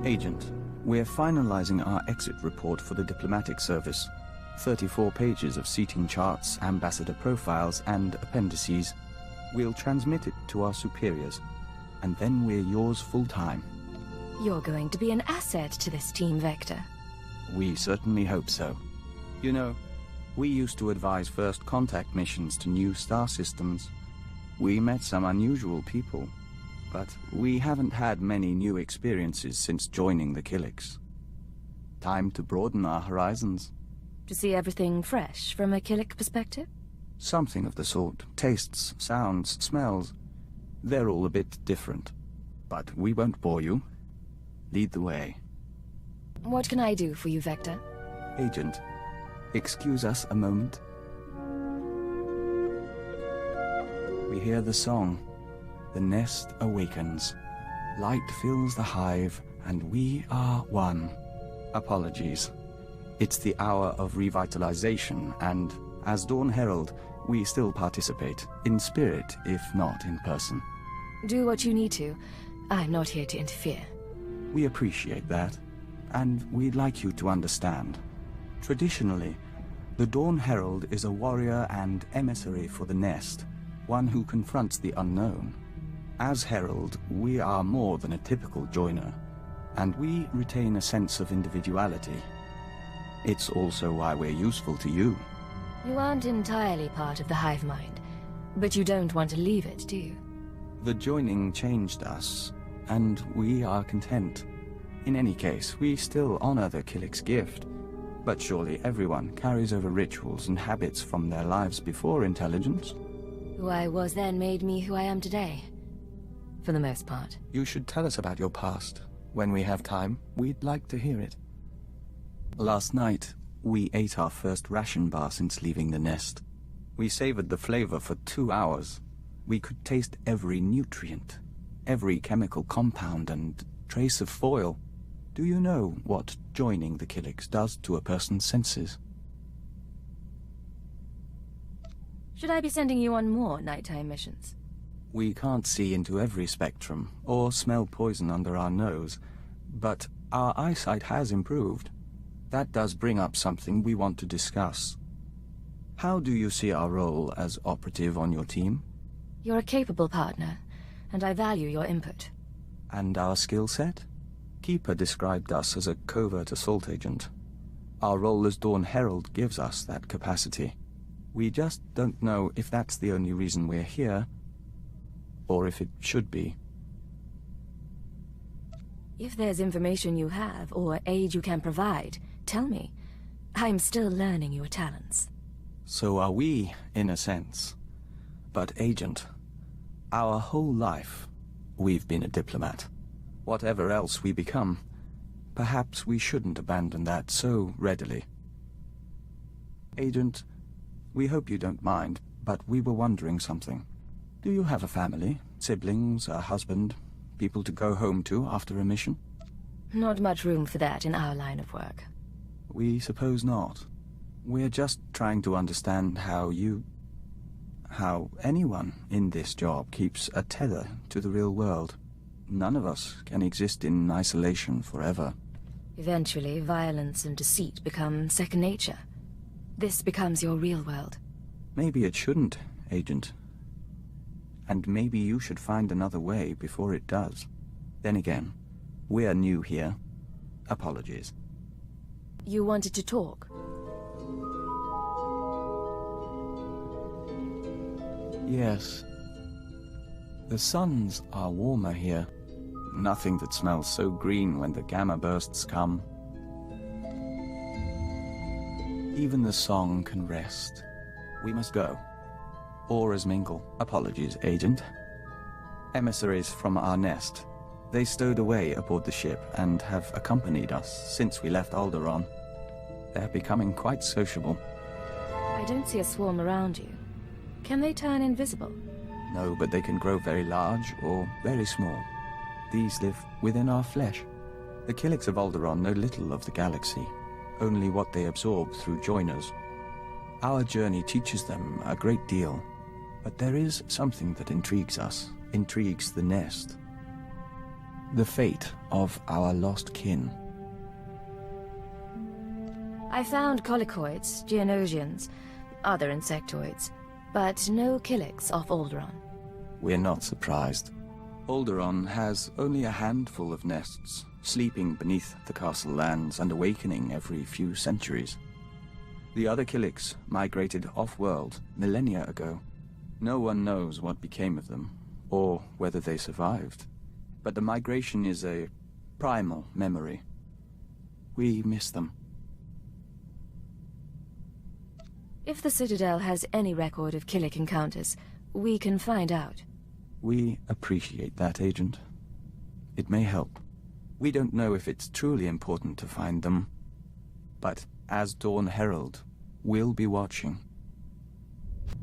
Agent, we're finalizing our exit report for the diplomatic service. 34 pages of seating charts, ambassador profiles, and appendices. We'll transmit it to our superiors, and then we're yours full-time. You're going to be an asset to this team, Vector. We certainly hope so. You know, we used to advise first contact missions to new star systems. We met some unusual people, but we haven't had many new experiences since joining the Hyllus. Time to broaden our horizons. To see everything fresh from a Hyllus perspective? Something of the sort. Tastes, sounds, smells. They're all a bit different. But we won't bore you. Lead the way. What can I do for you, Vector? Agent, excuse us a moment. We hear the song. The nest awakens. Light fills the hive, and we are one. Apologies. It's the hour of revitalization, and as Dawn Herald, we still participate, in spirit, if not in person. Do what you need to. I'm not here to interfere. We appreciate that, and we'd like you to understand. Traditionally, the Dawn Herald is a warrior and emissary for the nest, one who confronts the unknown. As Herald, we are more than a typical joiner, and we retain a sense of individuality. It's also why we're useful to you. You aren't entirely part of the hive mind, but you don't want to leave it, do you? The joining changed us, and we are content. In any case, we still honor the Hyllus gift, but surely everyone carries over rituals and habits from their lives before intelligence. Who I was then made me who I am today. For the most part. You should tell us about your past. When we have time, we'd like to hear it. Last night, we ate our first ration bar since leaving the nest. We savored the flavor for 2 hours. We could taste every nutrient, every chemical compound and trace of foil. Do you know what joining the Hyllus does to a person's senses? Should I be sending you on more nighttime missions? We can't see into every spectrum, or smell poison under our nose, but our eyesight has improved. That does bring up something we want to discuss. How do you see our role as operative on your team? You're a capable partner, and I value your input. And our skill set? Keeper described us as a covert assault agent. Our role as Dawn Herald gives us that capacity. We just don't know if that's the only reason we're here, or if it should be. If there's information you have, or aid you can provide, tell me. I'm still learning your talents. So are we, in a sense. But, Agent, our whole life, we've been a diplomat. Whatever else we become, perhaps we shouldn't abandon that so readily. Agent, we hope you don't mind, but we were wondering something. Do you have a family, siblings, a husband, people to go home to after a mission? Not much room for that in our line of work. We suppose not. We're just trying to understand how anyone in this job keeps a tether to the real world. None of us can exist in isolation forever. Eventually, violence and deceit become second nature. This becomes your real world. Maybe it shouldn't, Agent. And maybe you should find another way before it does. Then again, we're new here. Apologies. You wanted to talk? Yes. The suns are warmer here. Nothing that smells so green when the gamma bursts come. Even the song can rest. We must go. Auras mingle. Apologies, Agent. Emissaries from our nest. They stowed away aboard the ship and have accompanied us since we left Alderaan. They're becoming quite sociable. I don't see a swarm around you. Can they turn invisible? No, but they can grow very large or very small. These live within our flesh. The Hyllus of Alderaan know little of the galaxy, only what they absorb through joiners. Our journey teaches them a great deal, but there is something that intrigues us, intrigues the nest. The fate of our lost kin. I found colicoids, geonosians, other insectoids, but no Kylix off Alderaan. We're not surprised. Alderaan has only a handful of nests, sleeping beneath the castle lands and awakening every few centuries. The other Kylix migrated off-world millennia ago. No one knows what became of them, or whether they survived. But the migration is a primal memory. We miss them. If the Citadel has any record of Kylix encounters, we can find out. We appreciate that, Agent. It may help. We don't know if it's truly important to find them, but as Dawn Herald, we'll be watching.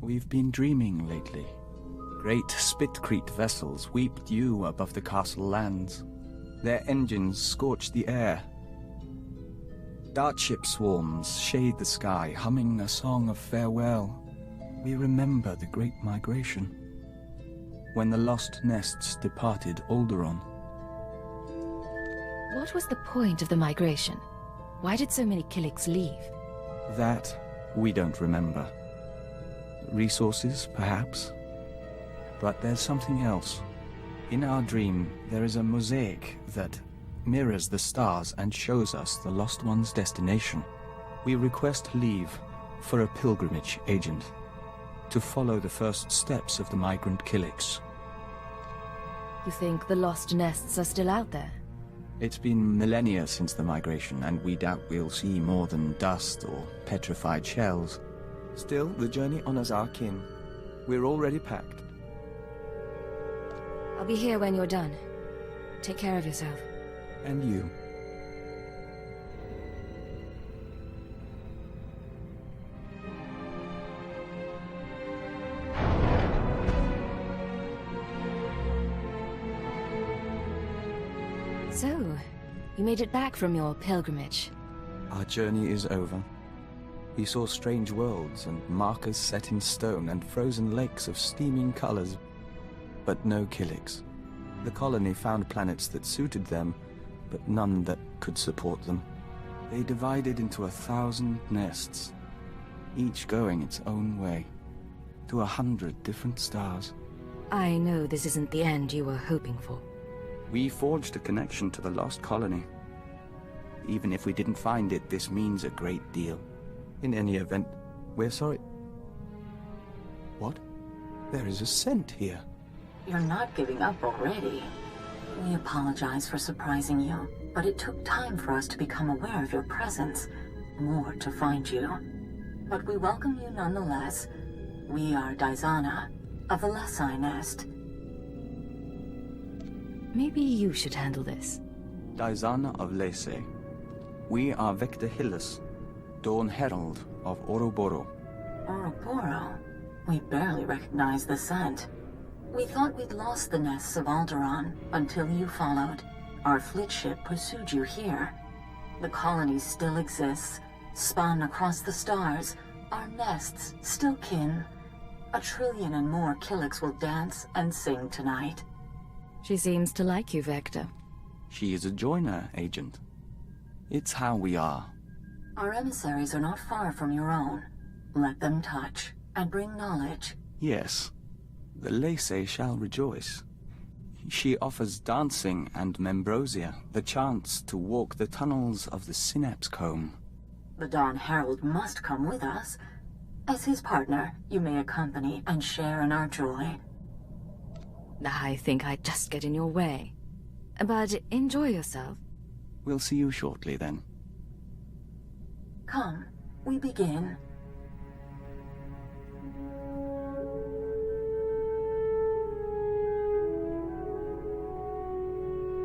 We've been dreaming lately. Great Spitcrete vessels weep dew above the castle lands. Their engines scorch the air. Dartship swarms shade the sky, humming a song of farewell. We remember the Great Migration, when the lost nests departed Alderaan. What was the point of the migration? Why did so many Kylix leave? That we don't remember. Resources, perhaps? But there's something else. In our dream, there is a mosaic that mirrors the stars and shows us the Lost One's destination. We request leave for a pilgrimage, Agent, to follow the first steps of the migrant Kylix. You think the lost nests are still out there? It's been millennia since the migration, and we doubt we'll see more than dust or petrified shells. Still, the journey honors our kin. We're already packed. I'll be here when you're done. Take care of yourself. And you. So, you made it back from your pilgrimage. Our journey is over. We saw strange worlds and markers set in stone and frozen lakes of steaming colors, but no Kylix. The colony found planets that suited them, but none that could support them. They divided into 1,000 nests, each going its own way, to 100 different stars. I know this isn't the end you were hoping for. We forged a connection to the lost colony. Even if we didn't find it, this means a great deal. In any event, we're sorry. What? There is a scent here. You're not giving up already. We apologize for surprising you, but it took time for us to become aware of your presence. More to find you. But we welcome you nonetheless. We are Daizana, of the Lesai Nest. Maybe you should handle this. Daizana of Lese. We are Vector Hyllus, Dawn Herald of Oroboro. Oroboro? We barely recognize the scent. We thought we'd lost the nests of Alderaan until you followed. Our fleet ship pursued you here. The colony still exists, spun across the stars. Our nests still kin. 1 trillion and more Kylix will dance and sing tonight. She seems to like you, Vector. She is a joiner, Agent. It's how we are. Our emissaries are not far from your own. Let them touch and bring knowledge. Yes. The Lese shall rejoice. She offers dancing and Membrosia, the chance to walk the tunnels of the Synapse Comb. The Dawn Herald must come with us. As his partner, you may accompany and share in our joy. I think I'd just get in your way. But enjoy yourself. We'll see you shortly, then. Come, we begin.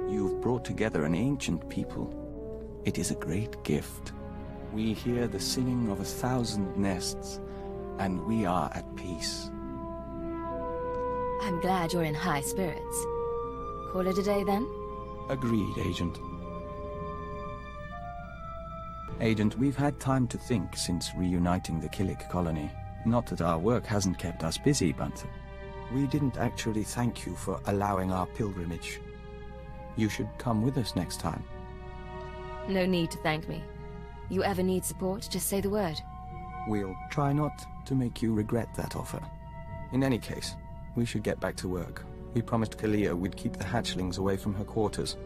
You've brought together an ancient people. It is a great gift. We hear the singing of 1,000 nests, and we are at peace. I'm glad you're in high spirits. Call it a day, then? Agreed, Agent. Agent, we've had time to think since reuniting the Kylix colony. Not that our work hasn't kept us busy, but we didn't actually thank you for allowing our pilgrimage. You should come with us next time. No need to thank me. You ever need support, just say the word. We'll try not to make you regret that offer. In any case, we should get back to work. We promised Kalia we'd keep the hatchlings away from her quarters,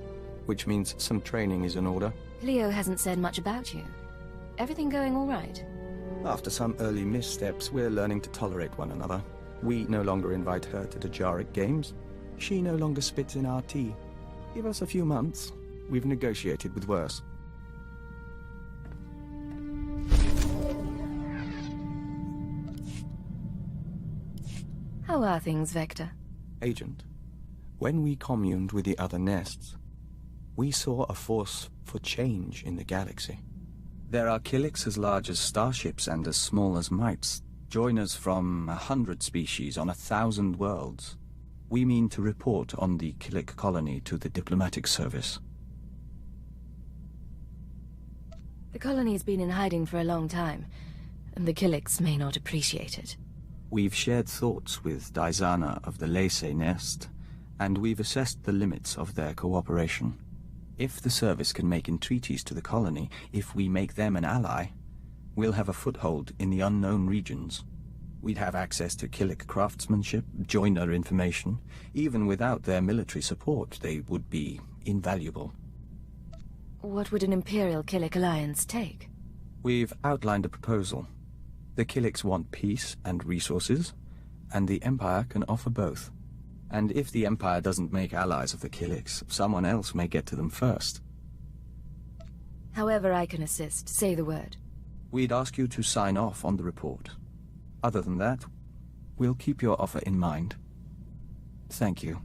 which means some training is in order. Leo hasn't said much about you. Everything going all right? After some early missteps, we're learning to tolerate one another. We no longer invite her to Dejaric games. She no longer spits in our tea. Give us a few months. We've negotiated with worse. How are things, Vector? Agent, when we communed with the other nests, we saw a force for change in the galaxy. There are Killiks as large as starships and as small as mites, joiners from 100 species on 1,000 worlds. We mean to report on the Killik colony to the diplomatic service. The colony's been in hiding for a long time, and the Killiks may not appreciate it. We've shared thoughts with Daizana of the Lacey nest, and we've assessed the limits of their cooperation. If the service can make entreaties to the colony, if we make them an ally, we'll have a foothold in the unknown regions. We'd have access to Killik craftsmanship, joiner information. Even without their military support, they would be invaluable. What would an Imperial Killik alliance take? We've outlined a proposal. The Killiks want peace and resources, and the Empire can offer both. And if the Empire doesn't make allies of the Killiks, someone else may get to them first. However I can assist, say the word. We'd ask you to sign off on the report. Other than that, we'll keep your offer in mind. Thank you.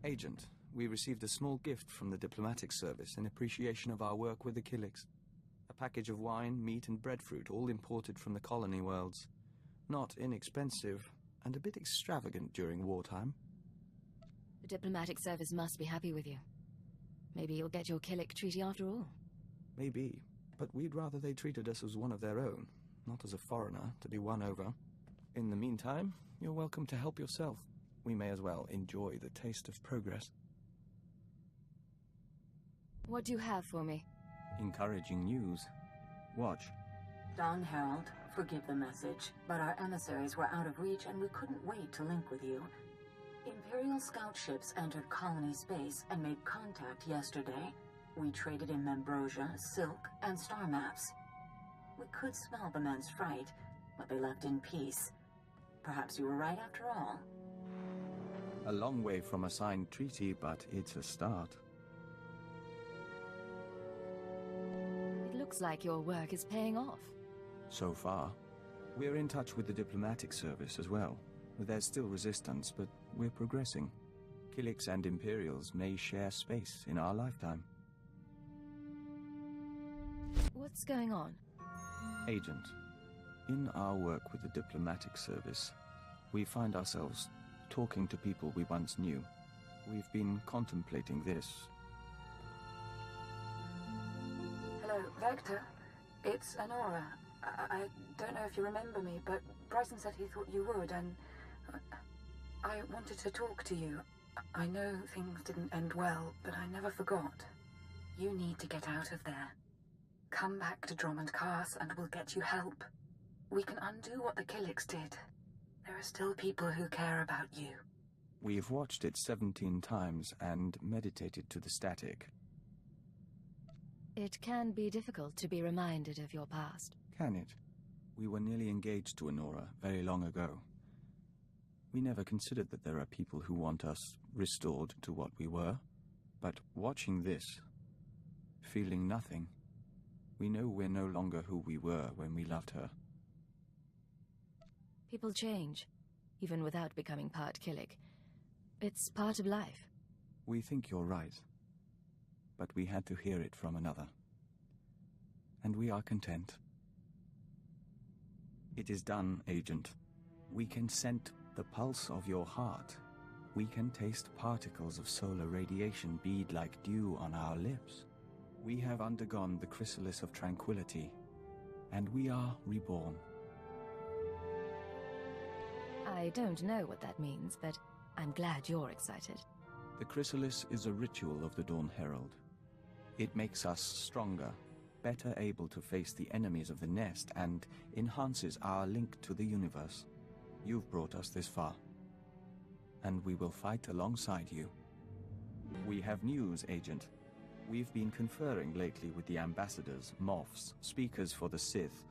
Agent, we received a small gift from the diplomatic service in appreciation of our work with the Kiliks. A package of wine, meat, and breadfruit, all imported from the colony worlds. Not inexpensive, and a bit extravagant during wartime. The diplomatic service must be happy with you. Maybe you'll get your Kilik treaty after all. Maybe, but we'd rather they treated us as one of their own, not as a foreigner to be won over. In the meantime, you're welcome to help yourself. We may as well enjoy the taste of progress. What do you have for me? Encouraging news. Watch. Dawn Herald, forgive the message, but our emissaries were out of reach and we couldn't wait to link with you. Imperial scout ships entered colony space and made contact yesterday. We traded in Membrosia, silk, and star maps. We could smell the men's fright, but they left in peace. Perhaps you were right after all. A long way from a signed treaty, but it's a start. It looks like your work is paying off. So far. We're in touch with the diplomatic service as well. There's still resistance, but we're progressing. Kiliks and Imperials may share space in our lifetime. What's going on? Agent, in our work with the diplomatic service, we find ourselves talking to people we once knew. We've been contemplating this. Hello, Vector. It's Honora. I don't know if you remember me, but Bryson said he thought you would, and I wanted to talk to you. I know things didn't end well, but I never forgot. You need to get out of there. Come back to Drummond Cast and we'll get you help. We can undo what the Kiliks did. There are still people who care about you. We've watched it 17 times and meditated to the static. It can be difficult to be reminded of your past. Can it? We were nearly engaged to Honora very long ago. We never considered that there are people who want us restored to what we were. But watching this, feeling nothing, we know we're no longer who we were when we loved her. People change, even without becoming part Kilik. It's part of life. We think you're right. But we had to hear it from another. And we are content. It is done, Agent. We can scent the pulse of your heart. We can taste particles of solar radiation bead like dew on our lips. We have undergone the chrysalis of tranquility, and we are reborn. I don't know what that means, but I'm glad you're excited. The chrysalis is a ritual of the Dawn Herald. It makes us stronger, better able to face the enemies of the nest, and enhances our link to the universe. You've brought us this far, and we will fight alongside you. We have news, Agent. We've been conferring lately with the ambassadors, moffs, speakers for the Sith,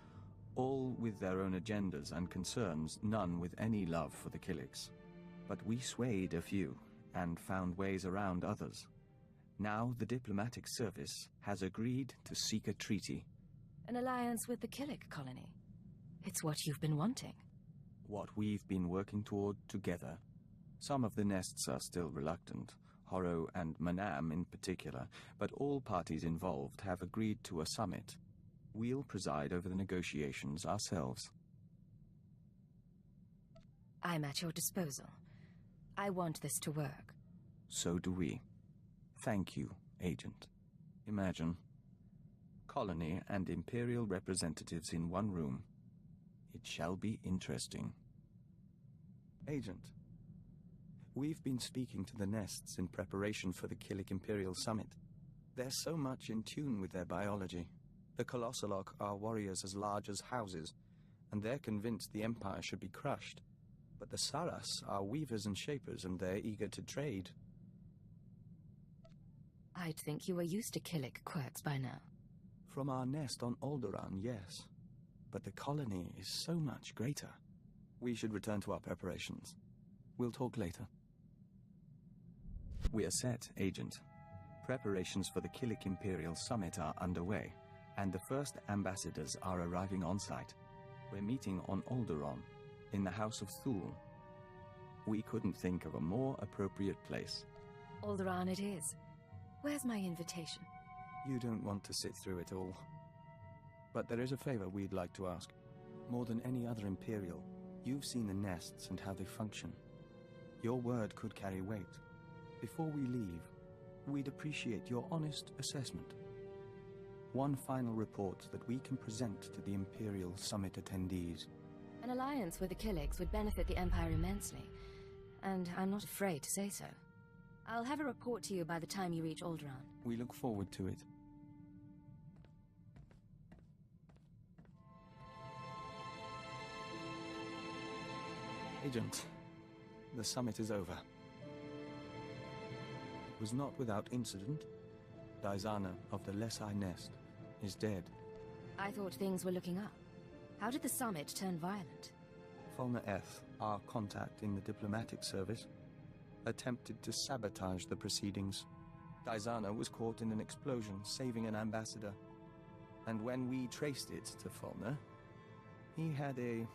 all with their own agendas and concerns, none with any love for the Kiliks. But we swayed a few, and found ways around others. Now the diplomatic service has agreed to seek a treaty. An alliance with the Kilik colony. It's what you've been wanting. What we've been working toward together. Some of the nests are still reluctant, Horro and Manam in particular, but all parties involved have agreed to a summit. We'll preside over the negotiations ourselves. I'm at your disposal. I want this to work. So do we. Thank you, Agent. Imagine. Colony and Imperial representatives in one room. It shall be interesting. Agent, we've been speaking to the nests in preparation for the Kilik Imperial Summit. They're so much in tune with their biology. The Colossalok are warriors as large as houses, and they're convinced the Empire should be crushed. But the Saras are weavers and shapers, and they're eager to trade. I'd think you were used to Kilik quirks by now. From our nest on Alderaan, yes. But the colony is so much greater. We should return to our preparations. We'll talk later. We are set, Agent. Preparations for the Kilik Imperial Summit are underway, and the first ambassadors are arriving on site. We're meeting on Alderaan, in the House of Thule. We couldn't think of a more appropriate place. Alderaan it is. Where's my invitation? You don't want to sit through it all. But there is a favor we'd like to ask. More than any other Imperial, you've seen the nests and how they function. Your word could carry weight. Before we leave, we'd appreciate your honest assessment. One final report that we can present to the Imperial Summit attendees. An alliance with the Killiks would benefit the Empire immensely, and I'm not afraid to say so. I'll have a report to you by the time you reach Alderaan. We look forward to it. Agent, the summit is over. It was not without incident. Diazana of the Lesai Nest is dead. I thought things were looking up. How did the summit turn violent? Fulner Eth, our contact in the diplomatic service, attempted to sabotage the proceedings. Diazana was caught in an explosion, saving an ambassador. And when we traced it to Fulner, he had a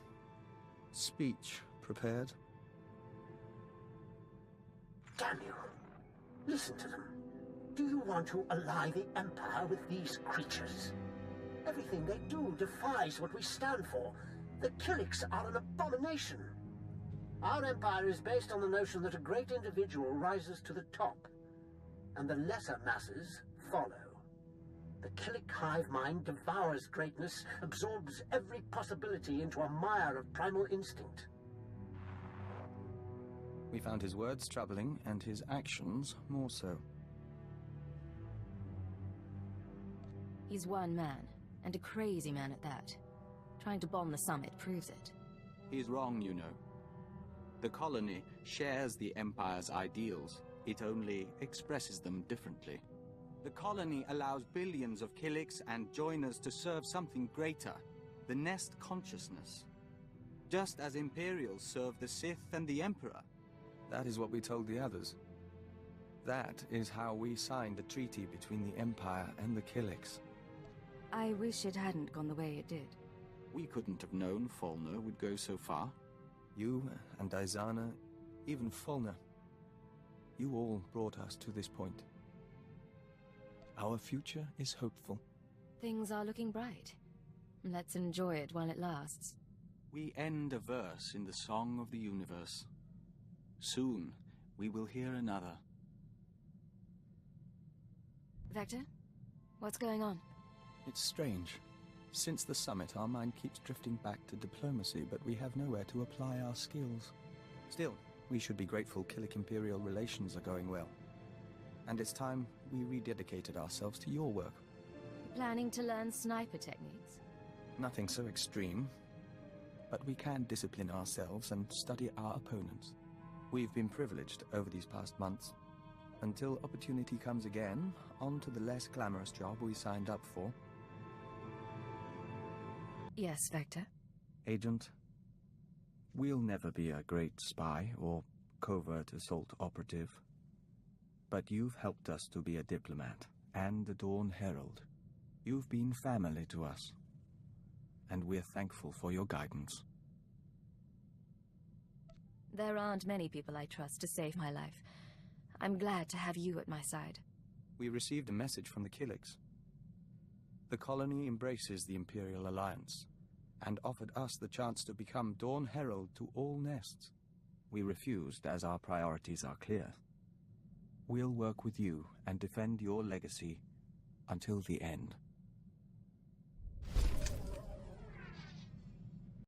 speech prepared. Damn you! Listen to them. Do you want to ally the Empire with these creatures? Everything they do defies what we stand for. The Killiks are an abomination. Our empire is based on the notion that a great individual rises to the top, and the lesser masses follow. The Killik hive mind devours greatness, absorbs every possibility into a mire of primal instinct. We found his words troubling, and his actions more so. He's one man, and a crazy man at that. Trying to bomb the summit proves it. He's wrong, you know. The colony shares the Empire's ideals. It only expresses them differently. The colony allows billions of Killiks and joiners to serve something greater, the Nest consciousness. Just as Imperials serve the Sith and the Emperor. That is what we told the others. That is how we signed the treaty between the Empire and the Killiks. I wish it hadn't gone the way it did. We couldn't have known Fulner would go so far. You and Diazana, even Fulner. You all brought us to this point. Our future is hopeful. Things are looking bright. Let's enjoy it while it lasts. We end a verse in the Song of the Universe. Soon, we will hear another. Vector? What's going on? It's strange. Since the summit, our mind keeps drifting back to diplomacy, but we have nowhere to apply our skills. Still, we should be grateful Killik-Imperial relations are going well. And it's time we rededicated ourselves to your work. Planning to learn sniper techniques? Nothing so extreme. But we can discipline ourselves and study our opponents. We've been privileged over these past months. Until opportunity comes again, on to the less glamorous job we signed up for. Yes, Vector. Agent, we'll never be a great spy or covert assault operative. But you've helped us to be a diplomat and a Dawn Herald. You've been family to us. And we're thankful for your guidance. There aren't many people I trust to save my life. I'm glad to have you at my side. We received a message from the Killiks. The colony embraces the Imperial Alliance, and offered us the chance to become Dawn Herald to all nests. We refused, as our priorities are clear. We'll work with you and defend your legacy until the end.